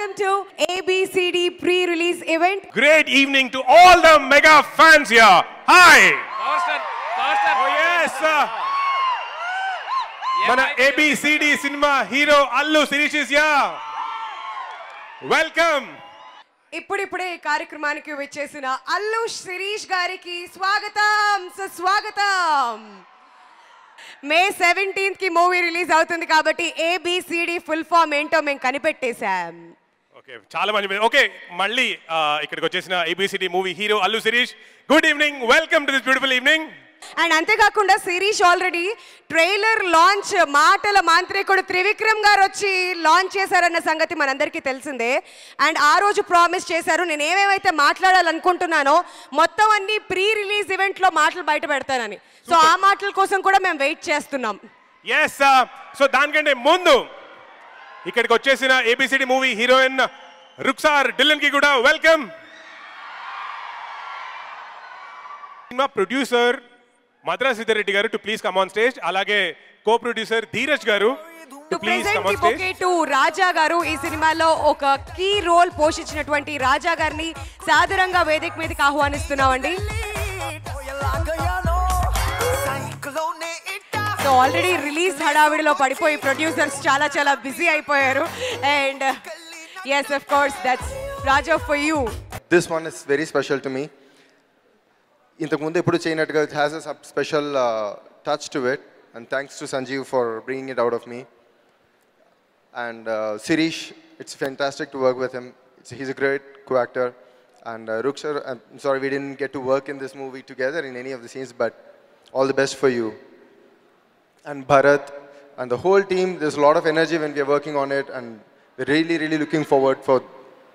welcome to ABCD pre-release event. Great evening to all the mega fans here. Hi. Oh yes. Mana ABCD cinema hero Allu Sirish is here. Welcome. ఇప్పుడిప్పుడే ఈ కార్యక్రమానికి వచ్చేసిన అల్లు శిరీష్ గారికి స్వాగతం సుస్వాగతం. మే 17th కి movie release అవుతుంది కాబట్టి ABCD ఫుల్ ఫామ్ ఏంటో మేము కనిపెట్టేశాం. ఓకే చాలా మంది ఓకే మళ్ళీ ఇక్కడికి వచ్చేసిన ABCD movie hero Allu Sirish. Good evening, welcome to this beautiful evening. And అంతేకాకుండా శిరీష్ ఆల్రెడీ ట్రైలర్ లాంచ్ మాటల మాంత్రికుడు త్రివిక్రమ్ గారు వచ్చి లాంచ్ చేశారన్న సంగతి మనందరికీ తెలిసిందే. అండ్ ఆ రోజు ప్రామిస్ చేశారు, నేను ఏమేమైతే మాట్లాడాలనుకుంటున్నానో మొత్తం అన్ని ప్రీ రిలీజ్ ఈవెంట్లో మాటలు బయట పెడతానని. సో ఆ మాటల కోసం కూడా మేము వెయిట్ చేస్తున్నాం. ఎస్, సో దానికంటే ముందు ఇక్కడికి వచ్చేసిన ABCD movie heroine Ruksar Dhillon కి కూడా వెల్కమ్. సినిమా ప్రొడ్యూసర్ మద్రాస్ సిద్ధారెడ్డి గారు to please come on stage. అలాగే కో ప్రొడ్యూసర్ ధీరజ్ గారు to please come on stage. To Raja గారు ఈ సినిమాలో ఒక కీ రోల్ పోషించినటువంటి రాజా గారిని సాదరంగా వేదిక మీదకి ఆహ్వానిస్తున్నామండి. సో ఆల్రెడీ రిలీజ్ హడావిడిలో పడిపోయి ప్రొడ్యూసర్స్ చాలా చాలా బిజీ అయిపోయారు. And yes, of course, that's Raja for you. This one is very special to me. ఇంతకుముందు ఎప్పుడు చేయనట్టుగా it has a special touch to it, and thanks to Sanjeev for bringing it out of me. And Sirish, it's fantastic to work with him. He's a great co-actor. And Ruksar, I'm sorry we didn't get to work in this movie together in any of the scenes, but all the best for you. And Bharat and the whole team, there's a lot of energy when we're working on it, and we're really looking forward for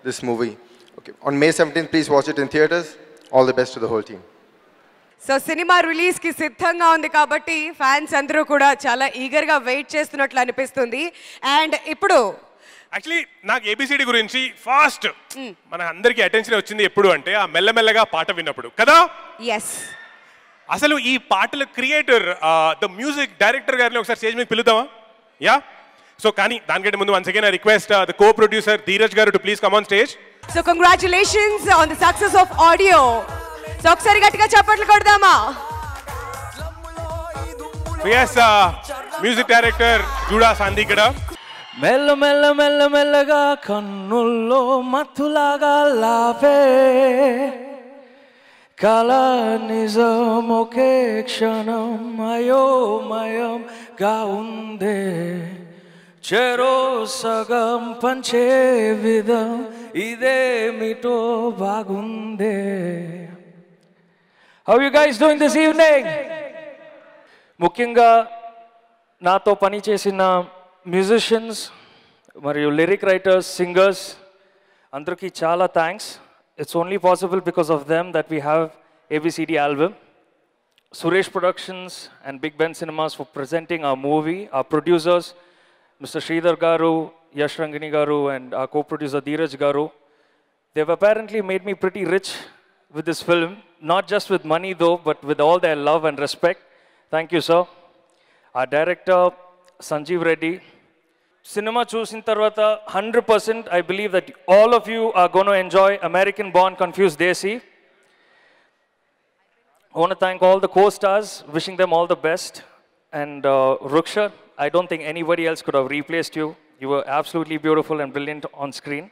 this movie. Okay, on May 17th, please watch it in theaters. All the best to the whole team. So cinema release కి సిద్ధంగా ఉంది కాబట్టి fans అందరూ కూడా చాలా eager గా wait చేస్తున్నట్లు అనిపిస్తుంది. అండ్ ఇప్పుడు యాక్చువల్లీ నాకు ABCD గురించి ఫాస్ట్ మన అందరికీ అటెన్షన్ వచ్చింది ఎప్పుడు అంటే ఆ మెల్లమెల్లగా పాట విన్నప్పుడు కదా. ఎస్, అసలు ఈ పాటల క్రియేటర్ ద మ్యూజిక్ డైరెక్టర్ గారిని ఒకసారి స్టేజ్ మీద పిలుద్దామా? యా, సో కానీ దానికంటే ముందు once again I request the co producer Dheeraj గారు to please come on stage. So congratulations on the success of audio. So ఒకసారి గట్టిగా చప్పట్లు కొడదామా? yes, music director Judah Sandhy. మెల్ల మెల్ల మెల్ల మెల్లగా కన్నుల్లో మత్తులాగా లాపే కళ నిజం ఒకే క్షణం అయోమయంగా ఉందే చెరో సగం పంచే విధం ఇదేమిటో బాగుందే. How are you guys doing this evening? ముఖ్యంగా నాతో పని చేసిన మ్యూజిషియన్స్ మరియు లిరిక్ రైటర్స్, సింగర్స్ అందరికీ చాలా thanks. It's only possible because of them that we have ABCD album. Suresh Productions and Big Ben Cinemas for presenting our movie. Our producers, Mr. Sridhar Garu, Yash Rangini Garu, and our co-producer Dheeraj Garu. They've apparently made me pretty rich with this film. Not just with money though, but with all their love and respect. Thank you, sir. Our director, Sanjeev Reddy. Cinema చూసిన తర్వాత 100% I believe that all of you are going to enjoy American Born Confused Desi. I want to thank all the co-stars, wishing them all the best. And Ruksha, I don't think anybody else could have replaced you. You were absolutely beautiful and brilliant on screen.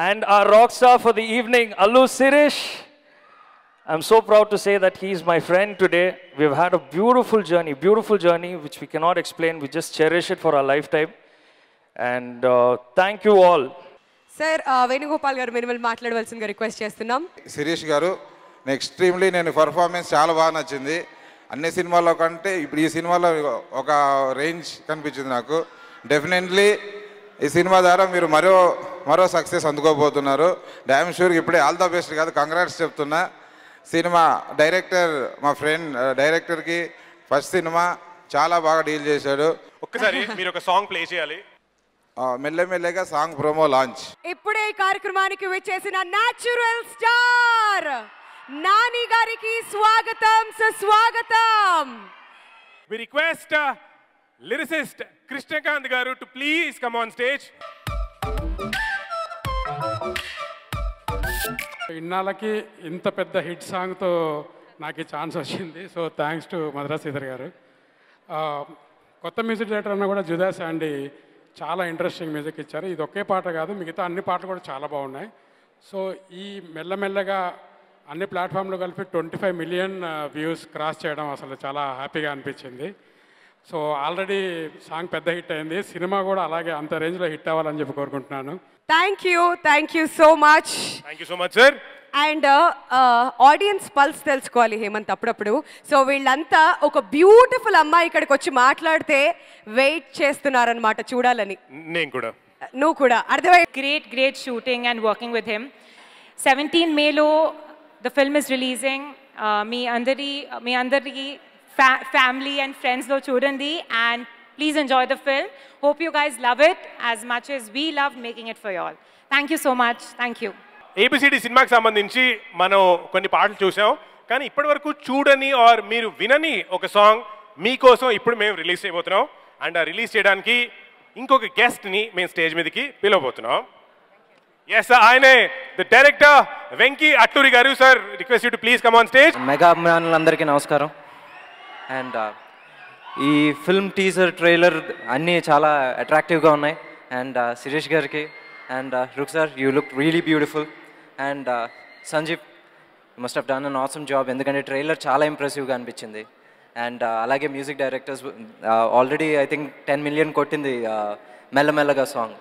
And our rock star for the evening, Allu Sirish. I'm so proud to say that he's my friend today. We've had a beautiful journey which we cannot explain. We just cherish it for our lifetime. And thank you all. Sir Venugopal గారు minimal మాట్లాడవలసిందిగా request చేస్తున్నాం. శిరీష్ గారు, extremely నేను performance చాలా బాగా నచ్చింది. అన్ని సినిమాల్లో కంటే ఇప్పుడు ఈ సినిమాలో ఒక రేంజ్ కనిపించింది నాకు. డెఫినెట్లీ ఈ సినిమా ద్వారా మీరు మరో సక్సెస్ అందుకోబోతున్నారు. డ్యామ్ షూర్ ఇప్పుడే ఆల్ ద బెస్ట్ కాదు, కంగ్రాట్స్ చెప్తున్నా. సినిమా డైరెక్టర్, మా ఫ్రెండ్ డైరెక్టర్కి ఫస్ట్ సినిమా చాలా బాగా డీల్ చేశాడు. ఒక్కసారి మీరు ఒక సాంగ్ ప్లే చేయాలి. మెల్లమెల్లగా సాంగ్ ప్రోమో లాంచ్. ఇప్పుడే ఈ కార్యక్రమానికి వచ్చేసిన న్యాచురల్ స్టార్ నాని గారికి స్వాగతం సుస్వాగతం. We request lyricist Krishnakant Garu to please come on stage. ఇన్నాళ్ళకి ఇంత పెద్ద హిట్ సాంగ్తో నాకు ఈ ఛాన్స్ వచ్చింది. So thanks to Madras Sridhar గారు. కొత్త మ్యూజిక్ డైరెక్టర్ అన్న కూడా జుదా శాండీ చాలా ఇంట్రెస్టింగ్ మ్యూజిక్ ఇచ్చారు. ఇది ఒకే పాట కాదు, మిగతా అన్ని పాటలు కూడా చాలా బాగున్నాయి. సో ఈ మెల్లమెల్లగా అన్ని ప్లాట్ఫామ్లు కలిపి 25 మిలియన్ వ్యూస్ క్రాస్ చేయడం అసలు చాలా హ్యాపీగా అనిపించింది. సో ఆల్రెడీ సాంగ్ పెద్ద హిట్ అయింది, సినిమా కూడా అలాగే అంత రేంజ్లో హిట్ అవ్వాలని చెప్పి కోరుకుంటున్నాను. Thank you so much. Thank you so much sir. And audience pulse తెలుసుకోవాలి హేమంత్ అప్పుడప్పుడు. సో వీళ్ళంతా ఒక బ్యూటిఫుల్ అమ్మాయి ఇక్కడికి వచ్చి మాట్లాడితే వెయిట్ చేస్తున్నారనమాట చూడాలని. నేను కూడా. నువ్వు కూడా అర్థమై. Great shooting and working with him. 17 May lo the film is releasing. మీ అందరి family and friends lo chudandi and please enjoy the film. Hope you guys love it as much as we loved making it for you all. Thank you so much. Thank you. ABCD సినిమాకి సంబంధించి మనం కొన్ని పాటలు చూసాం, కానీ ఇప్పటి వరకు చూడని ఆర్ మీరు వినని ఒక సాంగ్ మీకోసం ఇప్పుడు మేము రిలీజ్ చేయబోతున్నాం. అండ్ ఆ రిలీజ్ చేయడానికి ఇంకొక గెస్ట్ని మేము స్టేజ్ మీదకి పిలవబోతున్నాం. ఎస్, ఆయనే ద డైరెక్టర్ వెంకీ అట్టూరి గారు. Sir, request you to please come on stage. Mega అభిమానులందరికీ నమస్కారం. అండ్ ఈ ఫిల్మ్ టీజర్ ట్రైలర్ అన్నీ చాలా అట్రాక్టివ్గా ఉన్నాయి. అండ్ శిరీష్ గారికి అండ్ రుక్ sir, you look really beautiful. And Sanjeev, you must have done an awesome job, ఎందుకంటే ట్రైలర్ చాలా ఇంప్రెసివ్గా అనిపించింది. అండ్ అలాగే music directors already I think 10 million కొట్టింది మెల్లమెల్లగా సాంగ్.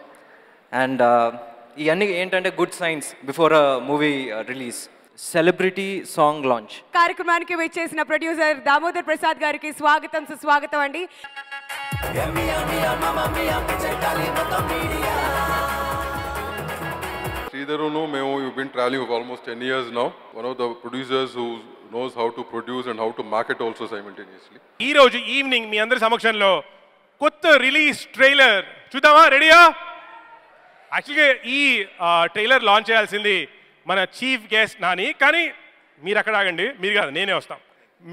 అండ్ ఇవన్నీ ఏంటంటే good signs before movie release. Celebrity song launch కార్యక్రమానికి విచ్చేసిన ప్రొడ్యూసర్ దామోదర్ ప్రసాద్ గారికి స్వాగతం, సుస్వాగతం అండి. Sridharu, we've been traveling for almost 10 years now. One of the producers who knows how to produce and how to market also simultaneously. ఈ రోజు evening మీ అందరి సమక్షంలో కొత్త రిలీజ్ ట్రైలర్ చూద్దామా? రెడీయా? యాక్చువల్గా ఈ ట్రైలర్ లాంచ్ చేయాల్సింది మన చీఫ్ గెస్ట్ నాని, కానీ మీరు అక్కడ ఆగండి, మీరు కాదు నేనే వస్తాం.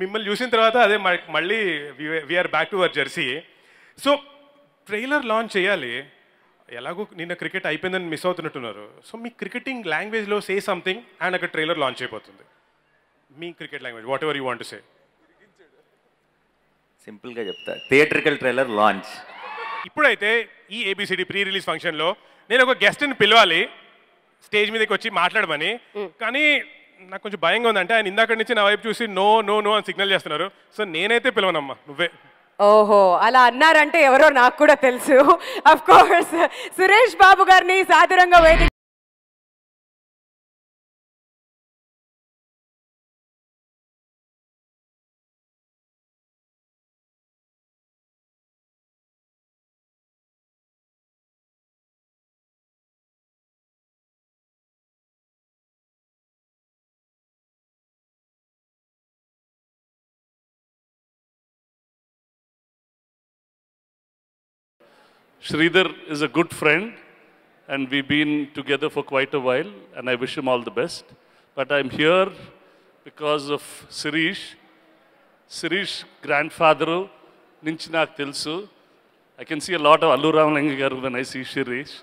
మిమ్మల్ని చూసిన తర్వాత అదే మళ్ళీ we're back to our jersey. So trailer launch చేయాలి, ఎలాగో నిన్న క్రికెట్ అయిపోయిందని మిస్ అవుతున్నట్టున్నారు. సో మీ క్రికెటింగ్ లాంగ్వేజ్లో సే సంథింగ్ అండ్ అక్కడ ట్రైలర్ లాంచ్ అయిపోతుంది. మీ cricket language whatever you want to say. సింపుల్గా చెప్తా, థియేట్రికల్ ట్రైలర్ లాంచ్. ఇప్పుడైతే ఈ ABCD ప్రీ రిలీజ్ ఫంక్షన్లో నేను ఒక గెస్ట్ని పిలవాలి స్టేజ్ మీదకి వచ్చి మాట్లాడమని, కానీ నాకు కొంచెం భయంగా ఉందంటే ఆయన ఇందాక నుంచి నా వైపు చూసి నో నో నో అని సిగ్నల్ చేస్తున్నారు. సో నేనైతే పిలవనమ్మా, నువ్వే. ఓహో, అలా అన్నారంటే ఎవరో నాకు కూడా తెలుసు. ఆఫ్ కోర్స్ సురేష్ బాబు గారిని సాదరంగా వేదిక. Sridhar is a good friend and we've been together for quite a while and I wish him all the best. But I'm here because of Sirish. Sirish grandfather nunchi naaku telusu. I can see a lot of Allu Ramalingam garu when I see Sirish.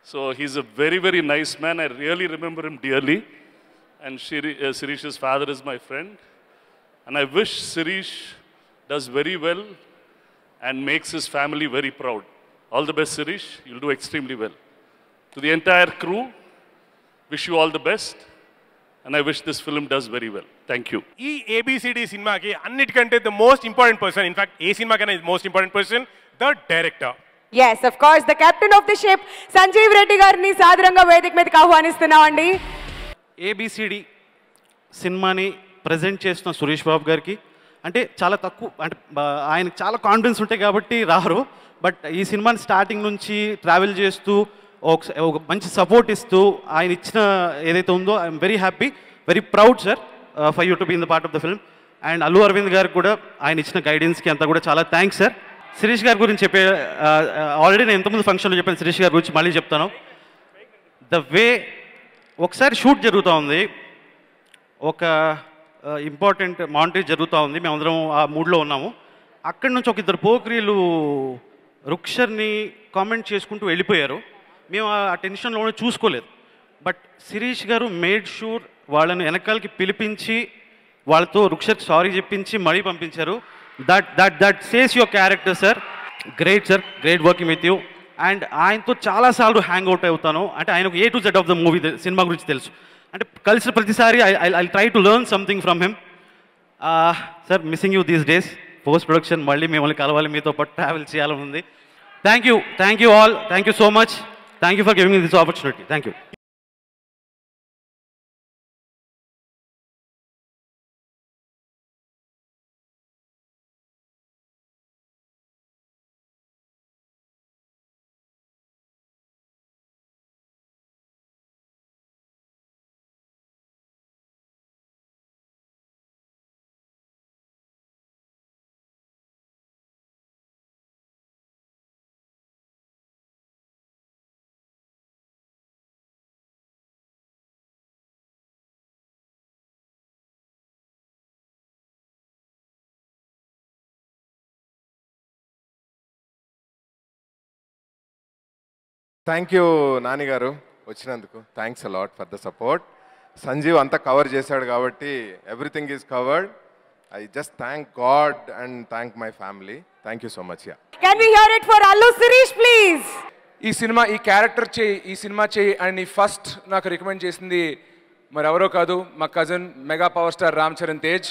So he's a very, very nice man. I really remember him dearly. And Sirish's father is my friend. And I wish Sirish does very well and makes his family very proud. All the best, Sirish. You'll do extremely well. To the entire crew, wish you all the best. And I wish this film does very well. Thank you. ఈ ABCD సినిమాకి అన్నిటికంటే the most important person, in fact ఏ సినిమాకైనా most important person, the director. Yes, of course the captain of the ship Sanjeev Reddy గారిని సాదరంగా వేదిక మీదకి ఆహ్వానిస్తున్నామండి. ABCD సినిమాని ప్రజెంట్ చేస్తున్న సురేష్ బాబు గారికి అంటే చాలా తక్కువ, అంటే ఆయనకు చాలా కాన్ఫిడెన్స్ ఉంటాయి కాబట్టి రారు. బట్ ఈ సినిమాని స్టార్టింగ్ నుంచి ట్రావెల్ చేస్తూ ఒక మంచి సపోర్ట్ ఇస్తూ ఆయన ఇచ్చిన ఏదైతే ఉందో I'm very happy, very proud sir for you to be in the part of the film. And Allu Aravind గారికి కూడా ఆయన ఇచ్చిన గైడెన్స్కి అంతా కూడా చాలా థ్యాంక్స్ సార్. శిరీష్ గారి గురించి ఆల్రెడీ నేను ఎంతమంది ఫంక్షన్లో చెప్పాను, శిరీష్ గారి గురించి మళ్ళీ చెప్తాను. ద వే ఒకసారి షూట్ జరుగుతూ ఉంది, ఒక ఇంపార్టెంట్ మానిటరీ జరుగుతూ ఉంది, మేమందరం ఆ మూడ్లో ఉన్నాము. అక్కడి నుంచి ఒక ఇద్దరు పోక్రీలు రుక్షర్ని కామెంట్ చేసుకుంటూ వెళ్ళిపోయారు. మేము ఆ టెన్షన్లోనే చూసుకోలేదు. బట్ శిరీష్ గారు మేడ్ షూర్ వాళ్ళని వెనకాలకి పిలిపించి వాళ్ళతో రుక్షర్కి సారీ చెప్పించి మళ్ళీ పంపించారు. That says your character sir. Great sir, great working with you. And ఆయనతో చాలాసార్లు హ్యాంగ్ అవుట్ అవుతాను. అంటే ఆయనకు A to Z of the movie సినిమా గురించి తెలుసు. అంటే కలిసిన ప్రతిసారి I try to learn something from him. Sir, missing you these days. Post production మళ్ళీ మిమ్మల్ని కలవాలి, మీతో పాటు ట్రావెల్ చేయాలని ఉంది. Thank you all. Thank you so much. Thank you for giving this opportunity. Thank you. Thank you Nani గారు వచ్చినందుకు. Thanks a lot for the support. Sanjeev అంతా కవర్ చేశాడు కాబట్టి everything is covered. I just thank God and thank my family. Thank you so much. Can we hear it for Allu Sirish please. ఈ character చేయి, ఈ cinema చేయి అని ఫస్ట్ నాకు రికమెండ్ చేసింది మరి ఎవరో కాదు, మా cousin mega power star Ram Charan Tej.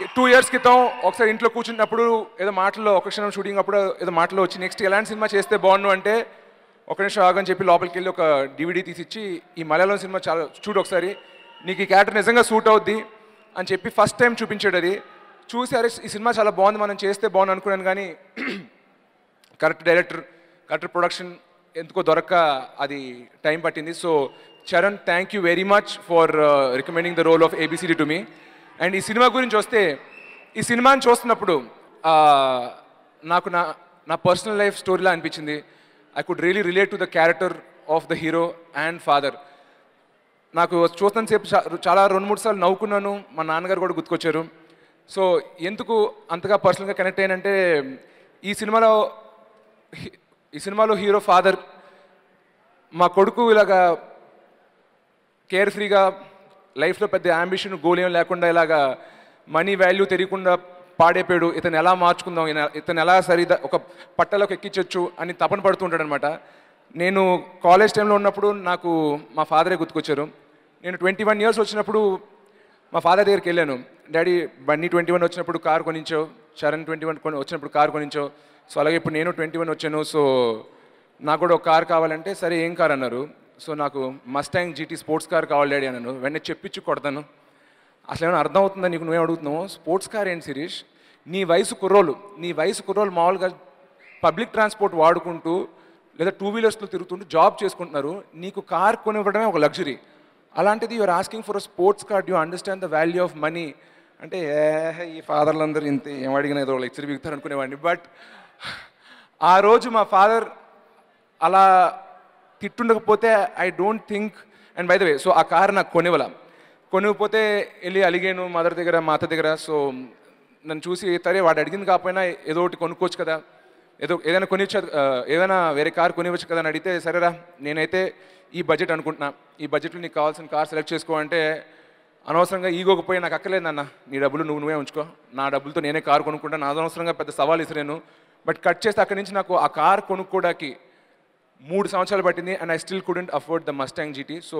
2 years క్రితం ఒకసారి ఇంట్లో కూర్చున్నప్పుడు ఏదో మాటల్లో, ఒక క్షణం షూటింగ్ అప్పుడు ఏదో మాటలో వచ్చి నెక్స్ట్ ఎలాంటి సినిమా చేస్తే బాగుండు అంటే ఒక నిమిషం ఆగని చెప్పి లోపలికి వెళ్ళి ఒక DVD తీసిచ్చి ఈ మలయాళం సినిమా చాలా చూడు ఒకసారి, నీకు ఈ క్యారెక్టర్ నిజంగా సూట్ అవుద్ది అని చెప్పి ఫస్ట్ టైం చూపించాడు. అది చూసి అరే ఈ సినిమా చాలా బాగుంది, మనం చేస్తే బాగుంది అనుకున్నాను. కానీ కరెక్ట్ డైరెక్టర్, కరెక్ట్ ప్రొడక్షన్ ఎందుకో దొరక్క అది టైం పట్టింది. So Charan, thank you very much for recommending the role of ABCD to me. And ఈ సినిమా గురించి వస్తే, ఈ సినిమాని చూస్తున్నప్పుడు నాకు నా పర్సనల్ లైఫ్ స్టోరీలా అనిపించింది. I could really relate to the character of the hero and father. నాకు చూస్తున్నంతసేపు చాలా 2-3 సార్లు నవ్వుకున్నాను. మా నాన్నగారు కూడా గుర్తుకొచ్చారు. సో ఎందుకు అంతగా పర్సనల్గా కనెక్ట్ అయ్యానంటే, ఈ సినిమాలో హీరో ఫాదర్ మా కొడుకు ఇలాగా కేర్ ఫ్రీగా లైఫ్లో పెద్ద అంబిషన్, గోల్ ఏం లేకుండా ఇలాగా మనీ వాల్యూ తెలియకుండా పాడైపోయాడు, ఇతను ఎలా మార్చుకుందాం, ఇతను ఎలా ఒక పట్టలోకి ఎక్కించవచ్చు అని తపన పడుతుంటాడు అనమాట. నేను కాలేజ్ టైంలో ఉన్నప్పుడు నాకు మా ఫాదరే గుర్తుకొచ్చారు. నేను 21 years వచ్చినప్పుడు మా ఫాదర్ దగ్గరికి వెళ్ళాను. డాడీ బన్నీ 21 వచ్చినప్పుడు కార్ కొనించో, చరణ్ 21 వచ్చినప్పుడు కార్ కొనించో, సో అలాగే ఇప్పుడు నేను 21 వచ్చాను, సో నాకు కూడా ఒక కార్ కావాలంటే సరే ఏం కార్ అన్నారు. సో నాకు మస్టాంగ్ GT స్పోర్ట్స్ కార్ కావాలి డాడీ అన్నాను. వెంటనే చెప్పించి కొడతాను, అసలు ఏమైనా అర్థం అవుతుందా నీకు, నువ్వే అడుగుతున్నావు, స్పోర్ట్స్ కార్ ఏంటి శిరీష్, నీ వయసు కుర్రోళ్ళు మామూలుగా పబ్లిక్ ట్రాన్స్పోర్ట్ వాడుకుంటూ లేదా 2 wheelersలో తిరుగుతుంటూ జాబ్ చేసుకుంటున్నారు, నీకు కార్ కొనివ్వడమే ఒక లగ్జరీ, అలాంటిది you are asking for a sports car, you understand the value of money అంటే ఈ ఫాదర్లందరూ ఇంత ఏం అడిగినా ఏదో లెక్చర్ బిగుతారు అనుకునేవాడిని. బట్ ఆ రోజు మా ఫాదర్ అలా తిట్టుండకపోతే I don't think. And by the way, so ఆ కార్ నాకు కొనివ్వకపోతే వెళ్ళి అలిగాను మదర్ దగ్గర, మా అత్త దగ్గర. సో నన్ను చూసి సరే వాడు అడిగింది కాకపోయినా ఏదో ఒకటి కొనుక్కోవచ్చు కదా, ఏదైనా వేరే కార్ కొనివ్వచ్చు కదా అని అడిగితే, సరేరా నేనైతే ఈ బడ్జెట్ అనుకుంటున్నా, ఈ బడ్జెట్లో నీకు కావాల్సిన కార్ సెలెక్ట్ చేసుకో అంటే, అనవసరంగా ఈగోకపోయి నాకు అక్కర్లేదు నాన్న, నీ డబ్బులు నువ్వే ఉంచుకో, నా డబ్బులతో నేనే కారు కొనుక్కుంటా, నా అనవసరంగా పెద్ద సవాల్ ఇసిరాను. బట్ కట్ చేస్తే అక్కడి నుంచి నాకు ఆ కార్ కొనుక్కోవడానికి 3 సంవత్సరాలు పట్టింది. And I still couldn't afford the Mustang GT. So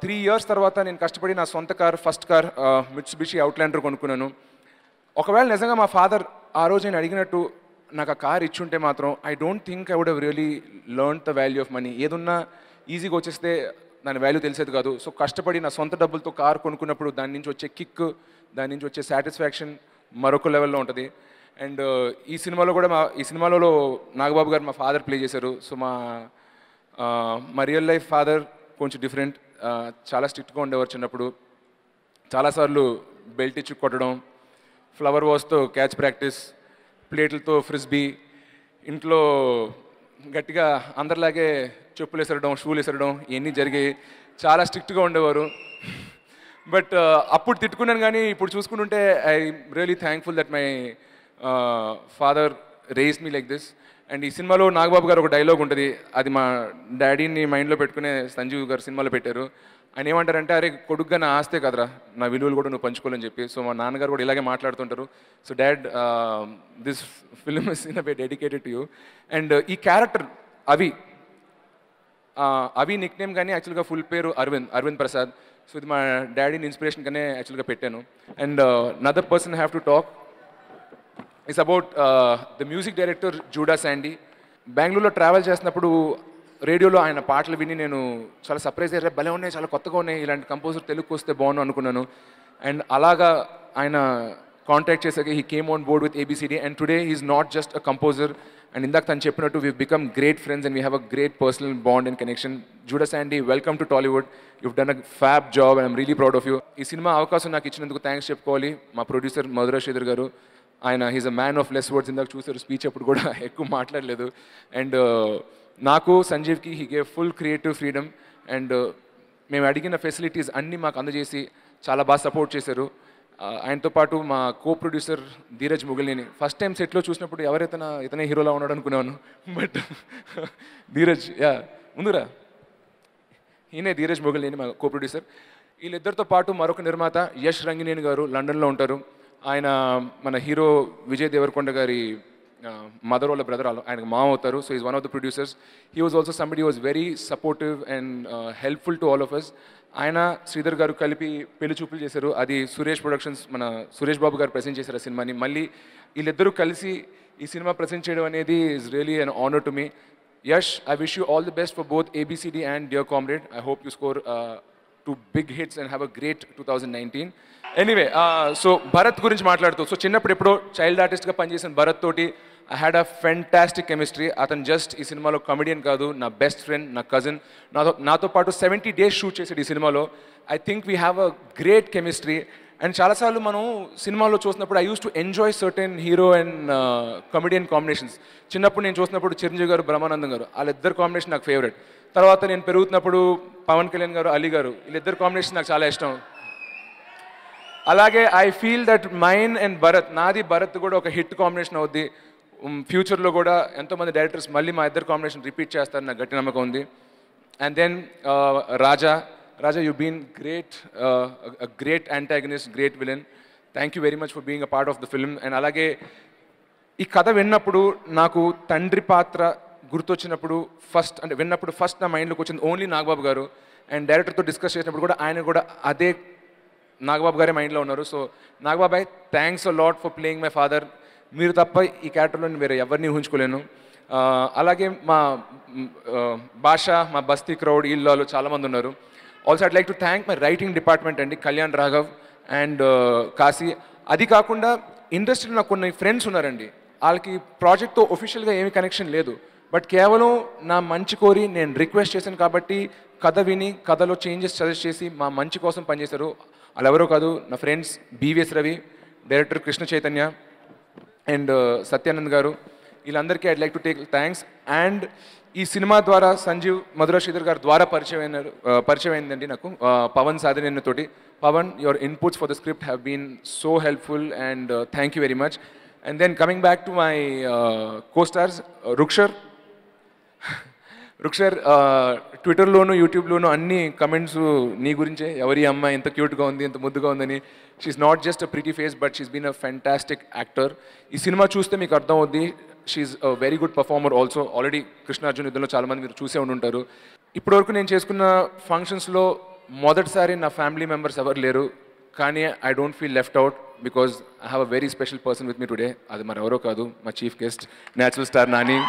3 years తర్వాత నేను కష్టపడి నా సొంత కార్, ఫస్ట్ కార్ మిట్సుబిషి అవుట్లాండర్ కొనుక్కున్నాను. ఒకవేళ నిజంగా మా ఫాదర్ ఆ రోజు నేను అడిగినట్టు నాకు ఆ కార్ ఇచ్చుంటే మాత్రం I don't think I would have really learn the value of money. ఏదున్నా ఈజీగా వచ్చేస్తే దాని వాల్యూ తెలిసేది కాదు. సో కష్టపడి నా సొంత డబ్బులతో కార్ కొనుక్కున్నప్పుడు దాని నుంచి వచ్చే కిక్, దాని నుంచి వచ్చే సాటిస్ఫాక్షన్ మరొక లెవెల్లో ఉంటుంది. అండ్ ఈ సినిమాలో నాగబాబు గారు మా ఫాదర్ ప్లే చేశారు. సో మా రియల్ లైఫ్ ఫాదర్ కొంచెం డిఫరెంట్, చాలా స్ట్రిక్ట్గా ఉండేవారు చిన్నప్పుడు. చాలాసార్లు బెల్ట్ ఇచ్చి కొట్టడం, ఫ్లవర్ వాష్తో క్యాచ్ ప్రాక్టీస్, ప్లేట్లతో ఫ్రిస్బీ, ఇంట్లో గట్టిగా అందరిలాగే చెప్పులు వేసరడం, షూలు వేసరడం, ఇవన్నీ జరిగాయి. చాలా స్ట్రిక్ట్గా ఉండేవారు. బట్ అప్పుడు తిట్టుకున్నాను, కానీ ఇప్పుడు చూసుకుంటుంటే I really thankful that my father raised me like this. And ఈ సినిమాలో నాగబాబు గారు ఒక డైలాగ్ ఉంటుంది, అది మా డాడీని మైండ్లో పెట్టుకునే సంజీవ్ గారు సినిమాలో పెట్టారు. ఆయన ఏమంటారంటే, అరే కొడుకుగా నా ఆస్తే కదరా, నా విలువలు కూడా నువ్వు పంచుకోవాలని చెప్పి. సో మా నాన్నగారు కూడా ఇలాగే మాట్లాడుతుంటారు. So dad, this film is in a way dedicated to you. And ఈ క్యారెక్టర్ అవి నిక్ నేమ్ కానీ యాక్చువల్గా ఫుల్ పేరు అరవింద్ ప్రసాద్. సో ఇది మా డాడీని ఇన్స్పిరేషన్ కానీ యాక్చువల్గా పెట్టాను. And another person have to talk it's about the music director Juda Sandy. బెంగళూరులో ట్రావెల్ చేసినప్పుడు రేడియోలో ఆయన పాటలు విని నేను చాలా సర్ప్రైజ్ అయ్యారు, భలే ఉన్నాయి, చాలా కొత్తగా ఉన్నాయి, ఇలాంటి కంపోజర్ తెలుగుకి వస్తే బాగుండు అనుకున్నాను. అండ్ అలాగా ఆయన కాంటాక్ట్ చేశాక he came on board with ABCD and today he is not just a composer. And ఇందాక తను చెప్పినట్టు we become great friends and we have a great personal bond and connection. Juda Sandy, welcome to Tollywood. You've done a fab job and I'm really proud of you. ఈ cinema అవకాశం నాకు ఇచ్చినందుకు thanks చెప్పుకోవాలి మా producer Madhura Sridhar గారు. ఆయన he's a man of less words. ఇందాక చూసారు స్పీచ్ అప్పుడు కూడా ఎక్కువ మాట్లాడలేదు. అండ్ నాకు సంజీవ్కి he gave full creative freedom. And మేము అడిగిన ఫెసిలిటీస్ అన్నీ మాకు అందజేసి చాలా బాగా సపోర్ట్ చేశారు. ఆయనతో పాటు మా కో producer Dheeraj Mogilineni first time సెట్లో చూసినప్పుడు ఇతనే హీరోలా ఉన్నాడు అనుకున్నాను. బట్ ధీరజ్, ముందురా, ఈయనే ధీరజ్ ముగిలిని మా కో ప్రొడ్యూసర్. వీళ్ళిద్దరితో పాటు మరొక నిర్మాత యష్ రంగినేని గారు లండన్లో ఉంటారు. ఆయన మన హీరో విజయ్ దేవరకొండ గారి మదర్ వాళ్ళ బ్రదర్, ఆయనకు మామ అవుతారు. So is one of the producers. He was also somebody was very supportive and helpful to all of us. ఆయన శ్రీధర్ గారు కలిపి పెళ్లి చూపులు చేశారు. అది సురేష్ ప్రొడక్షన్స్, మన సురేష్ బాబు గారు ప్రెజెంట్ చేశారు ఆ సినిమాని. మళ్ళీ వీళ్ళిద్దరూ కలిసి ఈ సినిమా ప్రెజెంట్ చేయడం అనేది is really an honour to me. Yash, I wish you all the best for both ABCD and dear comrade. I hope you score 2 big hits and have a great 2019. Anyway, so Bharat గురించి మాట్లాడుతూ, so చిన్నప్పుడు ఎప్పుడో child ఆర్టిస్ట్గా పనిచేసిన భరత్ తోటి I had a fantastic chemistry. అతను just ఈ సినిమాలో కమెడియన్ కాదు, నా బెస్ట్ ఫ్రెండ్, నా కజిన్. నాతో పాటు 70 days షూట్ చేసాడు ఈ సినిమాలో. I think we have a great chemistry. And చాలాసార్లు మనం సినిమాలో చూసినప్పుడు I use to enjoy certain hero and comedian combinations. చిన్నప్పుడు నేను చూసినప్పుడు చిరంజీవి గారు, బ్రహ్మానందం గారు, వాళ్ళిద్దరు కాంబినేషన్ నాకు ఫేవరెట్. తర్వాత నేను పెరుగుతున్నప్పుడు పవన్ కళ్యాణ్ గారు, అలీ గారు, వీళ్ళిద్దరు కాంబినేషన్ నాకు చాలా ఇష్టం. అలాగే I feel that mine and Bharat, నాది భరత్ కూడా ఒక హిట్ కాంబినేషన్ అవుద్ది. ఫ్యూచర్లో కూడా ఎంతోమంది డైరెక్టర్స్ మళ్ళీ మా ఇద్దరు కాంబినేషన్ రిపీట్ చేస్తారని నాకు గట్టి నమ్మకం ఉంది. And then Raja, you been great, great antagonist, great villain. Thank you very much for being a part of the film. And అలాగే ఈ కథ విన్నప్పుడు నాకు తండ్రి పాత్ర గుర్తొచ్చినప్పుడు విన్నప్పుడు ఫస్ట్ నా మైండ్లోకి వచ్చింది ఓన్లీ నాగబాబు గారు. అండ్ డైరెక్టర్తో డిస్కస్ చేసినప్పుడు కూడా ఆయన కూడా అదే నాగబాబు గారే మైండ్లో ఉన్నారు. So Nagababai, thanks a lot for playing my father. మీరు తప్ప ఈ క్యారెక్టర్లో వేరే ఎవరిని ఊహించుకోలేను. అలాగే మా భాష, మా బస్తీ క్రౌడ్, వీళ్ళు చాలామంది ఉన్నారు. Also I'd like to thank my writing department అండి, కళ్యాణ్ రాఘవ్ అండ్ కాశీ. అది కాకుండా ఇండస్ట్రీలో నాకు కొన్ని ఫ్రెండ్స్ ఉన్నారండి, వాళ్ళకి ప్రాజెక్ట్తో ఒఫిషియల్గా ఏమీ కనెక్షన్ లేదు, బట్ కేవలం నా మంచి కోరి నేను రిక్వెస్ట్ చేశాను కాబట్టి కథ విని కథలో చేంజెస్ సజెస్ట్ చేసి మా మంచి కోసం పనిచేశారు. వాళ్ళు ఎవరో కాదు, నా friends BVS Ravi, director Krishna Chaitanya and Satyanand గారు. వీళ్ళందరికీ I'd like to take thanks. And ఈ సినిమా ద్వారా సంజీవ్, మధురా శ్రీధర్ గారు ద్వారా పరిచయం అయిందండి నాకు పవన్ సాధనేని తోటి. Pawan, your inputs for the script have been so helpful and thank you very much. And then coming back to my co-stars, Rukshar, ట్విట్టర్లోను యూట్యూబ్లోను అన్ని కమెంట్స్ నీ గురించే, ఎవరి అమ్మాయి ఎంత క్యూట్గా ఉంది, ఎంత ముద్దుగా ఉందని. She is not just a pretty face, but she's been a fantastic actor. ఈ సినిమా చూస్తే మీకు అర్థం అవుద్ది, she is a very good performer also. Already Krishnarjun యుద్ధంలో చాలామంది మీరు చూసే ఉంటారు. ఇప్పటివరకు నేను చేసుకున్న ఫంక్షన్స్లో మొదటిసారి నా ఫ్యామిలీ మెంబర్స్ ఎవరు లేరు, కానీ I don't feel left out because I have a very special person with me today. అది మరి ఎవరో కాదు, మా chief guest, natural star Nani.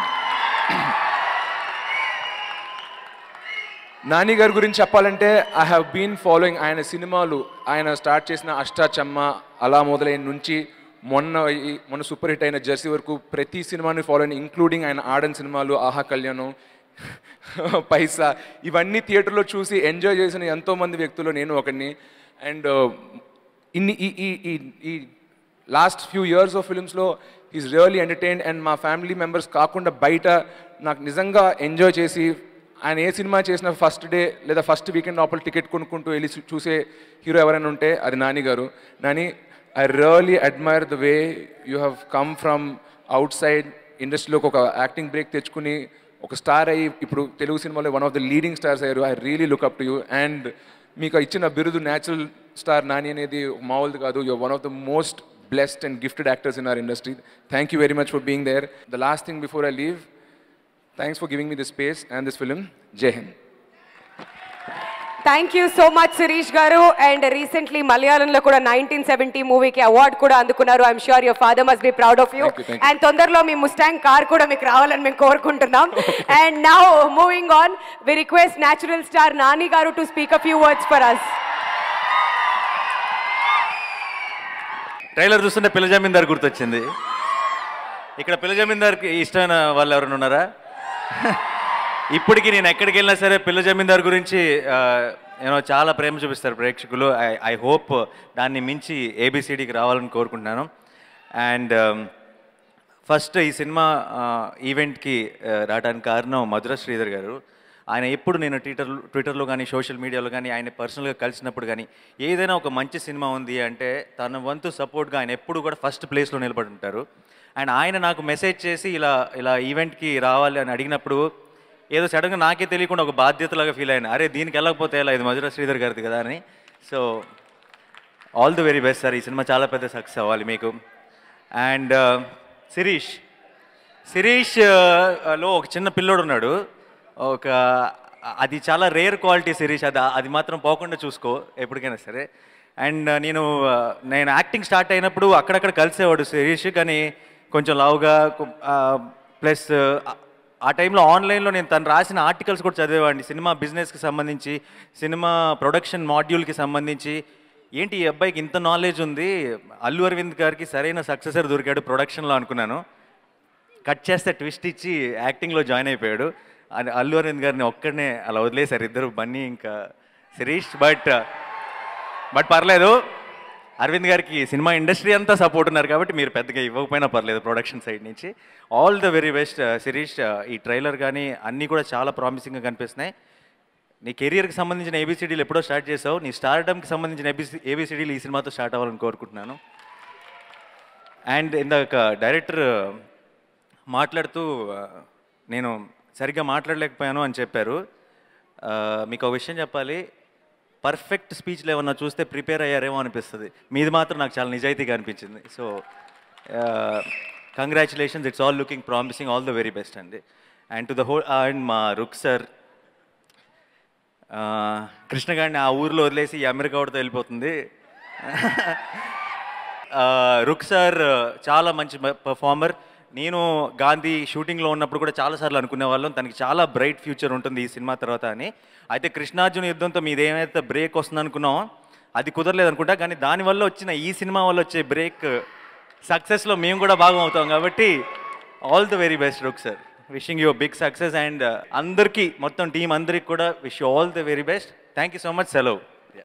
Nani గారి గురించి చెప్పాలంటే ఐ హ్యావ్ బీన్ ఫాలోయింగ్ ఆయన సినిమాలు. ఆయన స్టార్ట్ చేసిన అష్టాచమ్మ అలా మొదలైన నుంచి మొన్న సూపర్ హిట్ అయిన జెర్సీ వరకు ప్రతి సినిమాని ఫాలో అయిన, ఇంక్లూడింగ్ ఆయన ఆడని సినిమాలు, ఆహా కళ్యాణం, పైసా, ఇవన్నీ థియేటర్లో చూసి ఎంజాయ్ చేసిన ఎంతోమంది వ్యక్తులు నేను ఒకడిని. అండ్ ఈ లాస్ట్ ఫ్యూ ఇయర్స్ ఆఫ్ ఫిల్మ్స్లో ఈజ్ రియల్లీ ఎంటర్టైన్డ్. అండ్ మా ఫ్యామిలీ మెంబర్స్ కాకుండా బయట నాకు నిజంగా ఎంజాయ్ చేసి ఆయన ఏ సినిమా చేసిన ఫస్ట్ డే లేదా ఫస్ట్ వీకెండ్ లోపల టికెట్ కొనుక్కుంటూ వెళ్ళి చూసే హీరో ఎవరైనా ఉంటే అది నాని గారు. Nani, I really admire the way you have come from outside ఇండస్ట్రీలోకి ఒక యాక్టింగ్ బ్రేక్ తెచ్చుకుని ఒక స్టార్ అయ్యి ఇప్పుడు తెలుగు సినిమాలో one of the leading stars అయ్యారు. I really look up to you. And మీకు ఇచ్చిన బిరుదు న్యాచురల్ స్టార్ నాని అనేది మామూలుది కాదు. You're one of the most blessed and gifted actors in our industry. Thank you very much for being there. The last thing before I leave, thanks for giving me this space and this film. Jai Hind. Thank you so much Sirish గారు. And recently మలయాళంలో కూడా 1970 మూవీకి award కూడా అందుకున్నారు. I'm sure your father must be proud of you. And తొందరలో మీ mustang car కూడా మీకు రావాలని మేము కోరుకుంటున్నాం. And now moving on, we request natural star Nani గారు to speak a few words for us. Trailer చూస్తుంటే పిల్ల జమీందార్ గుర్తొచ్చింది. ఇక్కడ పిల్ల జమీందార్కి ఇష్టమైన వాళ్ళు ఎవరైనా ఉన్నారా? ఇప్పటికీ నేను ఎక్కడికి వెళ్ళినా సరే పిల్ల జమీందార్ గురించి చాలా ప్రేమ చూపిస్తారు ప్రేక్షకులు. ఐ హోప్ దాన్ని మించి ఏబిసిడికి రావాలని కోరుకుంటున్నాను. అండ్ ఫస్ట్ ఈ సినిమా ఈవెంట్కి రావడానికి కారణం మధుర శ్రీధర్ గారు. ఆయన ఎప్పుడు నేను ట్విట్టర్లో కానీ సోషల్ మీడియాలో కానీ ఆయన పర్సనల్గా కలిసినప్పుడు కానీ ఏదైనా ఒక మంచి సినిమా ఉంది అంటే తన వంతు సపోర్ట్గా ఆయన ఎప్పుడు కూడా ఫస్ట్ ప్లేస్లో నిలబడి ఉంటారు. అండ్ ఆయన నాకు మెసేజ్ చేసి ఇలా ఈవెంట్కి రావాలి అని అడిగినప్పుడు ఏదో సడన్గా నాకే తెలియకుండా ఒక బాధ్యతలాగా ఫీల్ అయ్యాను. అరే దీనికి వెళ్ళకపోతే ఎలా, ఇది మధుర శ్రీధర్ గారిది కదా అని. So all the very best sir. ఈ సినిమా చాలా పెద్ద సక్సెస్ అవ్వాలి మీకు. అండ్ శిరీష్లో ఒక చిన్న పిల్లోడు ఉన్నాడు. అది చాలా రేర్ క్వాలిటీ శిరీష్. అది మాత్రం పోకుండా చూసుకో ఎప్పటికైనా సరే. అండ్ నేను యాక్టింగ్ స్టార్ట్ అయినప్పుడు అక్కడక్కడ కలిసేవాడు శిరీష్, కానీ కొంచెం లావుగా. ప్లస్ ఆ టైంలో ఆన్లైన్లో నేను తను రాసిన ఆర్టికల్స్ కూడా చదివేవాడిని, సినిమా బిజినెస్కి సంబంధించి, సినిమా ప్రొడక్షన్ మాడ్యూల్కి సంబంధించి. ఏంటి ఈ అబ్బాయికి ఇంత నాలెడ్జ్ ఉంది, అల్లు అరవింద్ గారికి సరైన సక్సెసర్ దొరికాడు ప్రొడక్షన్లో అనుకున్నాను. కట్ చేస్తే ట్విస్ట్ ఇచ్చి యాక్టింగ్లో జాయిన్ అయిపోయాడు. అల్లు అరవింద్ గారిని ఒక్కడనే అలా వదిలేశారు ఇద్దరు, బన్నీ ఇంకా శిరీష్. బట్ పర్లేదు, అరవింద్ గారికి సినిమా ఇండస్ట్రీ అంతా సపోర్ట్ ఉన్నారు కాబట్టి మీరు పెద్దగా ఇవ్వకపోయినా పర్లేదు ప్రొడక్షన్ సైడ్ నుంచి. All the very best Sirish. ఈ ట్రైలర్ కానీ అన్నీ కూడా చాలా ప్రామిసింగ్గా కనిపిస్తున్నాయి. నీ కెరియర్కి సంబంధించిన ఏబిసిడీలు ఎప్పుడో స్టార్ట్ చేసావు, నీ స్టార్డమ్కి సంబంధించిన ఏబిసిడీలు ఈ సినిమాతో స్టార్ట్ అవ్వాలని కోరుకుంటున్నాను. అండ్ ఇందాక డైరెక్టర్ మాట్లాడుతూ నేను సరిగ్గా మాట్లాడలేకపోయాను అని చెప్పారు. మీకు ఒక విషయం చెప్పాలి, పర్ఫెక్ట్ స్పీచ్లు ఏమన్నా చూస్తే ప్రిపేర్ అయ్యారేమో అనిపిస్తుంది. మీది మాత్రం నాకు చాలా నిజాయితీగా అనిపించింది. So congratulations, it's all looking promising, all the very best అండి. And to the whole and మా రుక్ సార్, కృష్ణ గారిని ఆ ఊరిలో వదిలేసి అమెరికా వాడితో వెళ్ళిపోతుంది. రుక్ సార్ చాలా మంచి పర్ఫార్మర్. నేను గాంధీ షూటింగ్లో ఉన్నప్పుడు కూడా చాలాసార్లు అనుకునే వాళ్ళం తనకి చాలా బ్రైట్ ఫ్యూచర్ ఉంటుంది ఈ సినిమా తర్వాత అని. అయితే కృష్ణార్జున యుద్ధంతో మీదేమైతే బ్రేక్ వస్తుంది అనుకున్నాం అది కుదరలేదు అనుకుంటా, కానీ దానివల్ల వచ్చిన ఈ సినిమా వల్ల వచ్చే బ్రేక్ సక్సెస్లో మేము కూడా భాగం అవుతాం. కాబట్టి ఆల్ ద వెరీ బెస్ట్ రుక్ sir, wishing you big success. And అందరికీ మొత్తం టీం అందరికి కూడా wish you all the very best. Thank you so much. సెలవు.